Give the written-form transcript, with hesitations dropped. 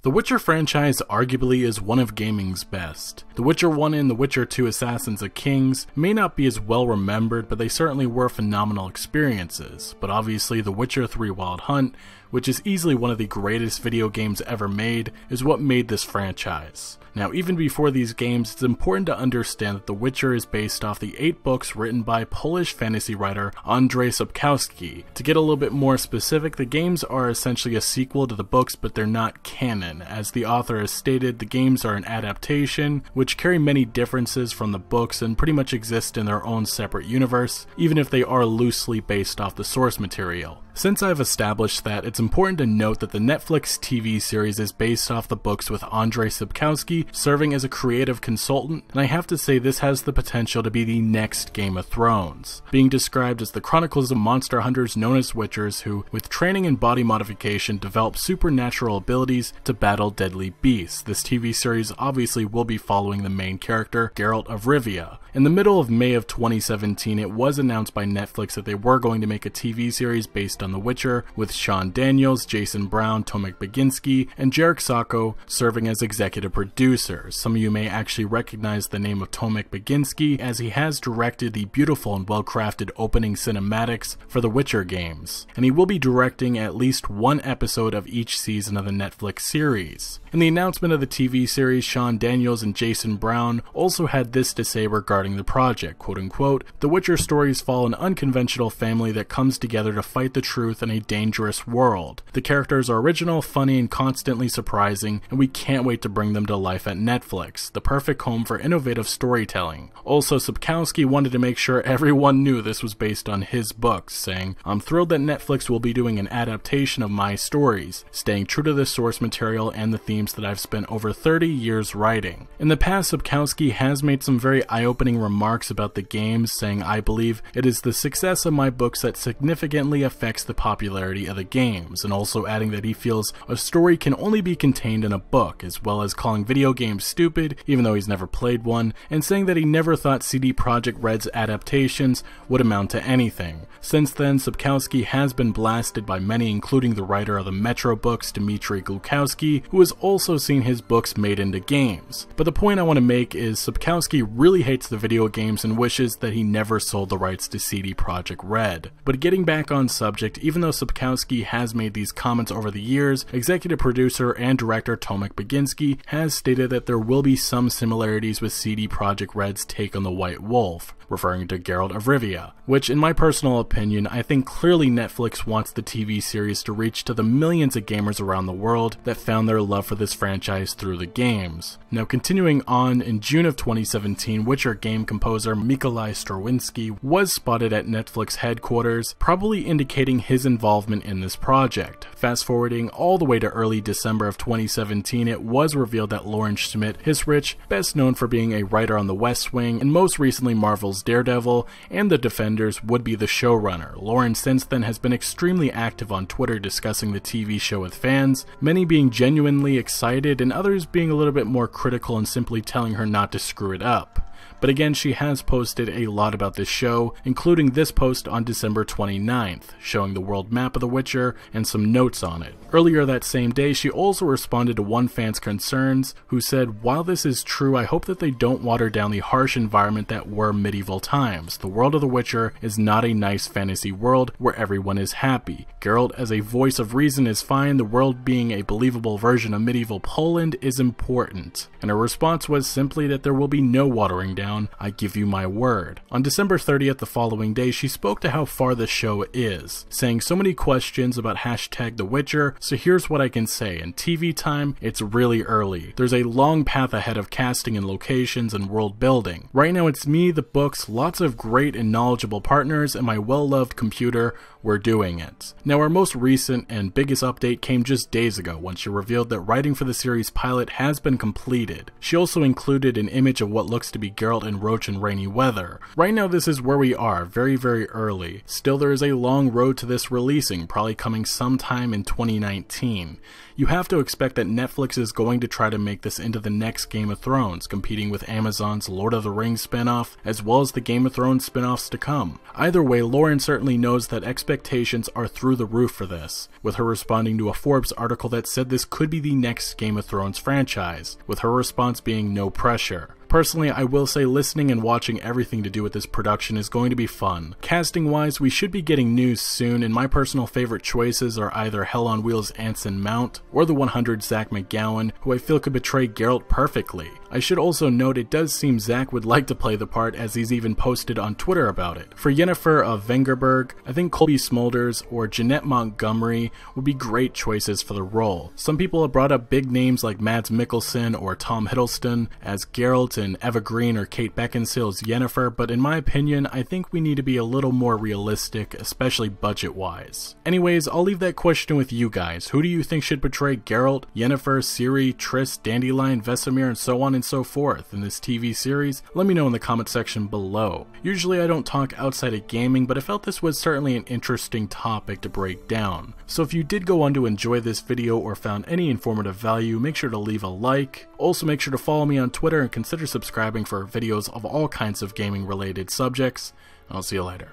The Witcher franchise arguably is one of gaming's best. The Witcher 1 and The Witcher 2 Assassins of Kings may not be as well remembered, but they certainly were phenomenal experiences. But obviously The Witcher 3 Wild Hunt, which is easily one of the greatest video games ever made, is what made this franchise. Now, even before these games, it's important to understand that The Witcher is based off the 8 books written by Polish fantasy writer Andrzej Sapkowski. To get a little bit more specific, the games are essentially a sequel to the books, but they're not canon. As the author has stated, the games are an adaptation, which carry many differences from the books and pretty much exist in their own separate universe, even if they are loosely based off the source material. Since I've established that, it's important to note that the Netflix TV series is based off the books with Andrzej Sapkowski serving as a creative consultant, and I have to say this has the potential to be the next Game of Thrones, being described as the chronicles of monster hunters known as Witchers who, with training and body modification, develop supernatural abilities to battle deadly beasts. This TV series obviously will be following the main character, Geralt of Rivia. In the middle of May of 2017, it was announced by Netflix that they were going to make a TV series based on The Witcher, with Sean Daniels, Jason Brown, Tomek Baginski, and Jarek Sacco serving as executive producers. Some of you may actually recognize the name of Tomek Baginski, as he has directed the beautiful and well-crafted opening cinematics for The Witcher games, and he will be directing at least one episode of each season of the Netflix series. In the announcement of the TV series, Sean Daniels and Jason Brown also had this to say regarding the project, quote-unquote, "The Witcher stories follow an unconventional family that comes together to fight the truth in a dangerous world. The characters are original, funny, and constantly surprising, and we can't wait to bring them to life at Netflix, the perfect home for innovative storytelling." Also, Sapkowski wanted to make sure everyone knew this was based on his books, saying, "I'm thrilled that Netflix will be doing an adaptation of my stories, staying true to the source material and the themes that I've spent over 30 years writing." In the past, Sapkowski has made some very eye-opening remarks about the games, saying, "I believe it is the success of my books that significantly affects the popularity of the games," and also adding that he feels a story can only be contained in a book, as well as calling video games stupid, even though he's never played one, and saying that he never thought CD Projekt Red's adaptations would amount to anything. Since then, Sapkowski has been blasted by many, including the writer of the Metro books, Dmitry Glukowski, who has also seen his books made into games. But the point I want to make is Sapkowski really hates the video games and wishes that he never sold the rights to CD Projekt Red. But getting back on subject, even though Sapkowski has made these comments over the years, executive producer and director Tomek Baginski has stated that there will be some similarities with CD Projekt Red's take on the White Wolf, referring to Geralt of Rivia, which in my personal opinion, I think clearly Netflix wants the TV series to reach to the millions of gamers around the world that found their love for this franchise through the games. Now, continuing on, in June of 2017, Witcher game composer Mikołaj Strawinski was spotted at Netflix headquarters, probably indicating his involvement in this project. Fast forwarding all the way to early December of 2017, it was revealed that Lauren Schmidt-Hissrich, best known for being a writer on The West Wing and most recently Marvel's Daredevil and The Defenders, would be the showrunner. Lauren since then has been extremely active on Twitter discussing the TV show with fans, many being genuinely excited and others being a little bit more critical and simply telling her not to screw it up. But again, she has posted a lot about this show, including this post on December 29th, showing the world map of The Witcher and some notes on it. Earlier that same day, she also responded to one fan's concerns, who said, "While this is true, I hope that they don't water down the harsh environment that were medieval times. The world of The Witcher is not a nice fantasy world where everyone is happy. Geralt as a voice of reason is fine, the world being a believable version of medieval Poland is important." And her response was simply that there will be no watering down, "I give you my word." On December 30th, the following day, she spoke to how far the show is, saying, "So many questions about #The Witcher, so here's what I can say. In TV time, it's really early. There's a long path ahead of casting and locations and world building. Right now it's me, the books, lots of great and knowledgeable partners, and my well-loved computer. We're doing it." Now, our most recent and biggest update came just days ago when she revealed that writing for the series pilot has been completed. She also included an image of what looks to be Geralt Geralt and Roach in rainy weather. Right now this is where we are, very early. Still, there is a long road to this releasing, probably coming sometime in 2019. You have to expect that Netflix is going to try to make this into the next Game of Thrones, competing with Amazon's Lord of the Rings spinoff, as well as the Game of Thrones spinoffs to come. Either way, Lauren certainly knows that expectations are through the roof for this, with her responding to a Forbes article that said this could be the next Game of Thrones franchise, with her response being no pressure. Personally, I will say listening and watching everything to do with this production is going to be fun. Casting-wise, we should be getting news soon, and my personal favorite choices are either Hell on Wheels' Anson Mount, or the 100 Zach McGowan, who I feel could betray Geralt perfectly. I should also note it does seem Zach would like to play the part, as he's even posted on Twitter about it. For Yennefer of Vengerberg, I think Colby Smulders or Jeanette Montgomery would be great choices for the role. Some people have brought up big names like Mads Mikkelsen or Tom Hiddleston as Geralt, and Eva Green or Kate Beckinsale as Yennefer, but in my opinion, I think we need to be a little more realistic, especially budget-wise. Anyways, I'll leave that question with you guys. Who do you think should portray Geralt, Yennefer, Ciri, Triss, Dandelion, Vesemir, and so on and so forth in this TV series? Let me know in the comment section below. Usually I don't talk outside of gaming, but I felt this was certainly an interesting topic to break down. So if you did go on to enjoy this video or found any informative value, make sure to leave a like. Also make sure to follow me on Twitter and consider subscribing for videos of all kinds of gaming related subjects. I'll see you later.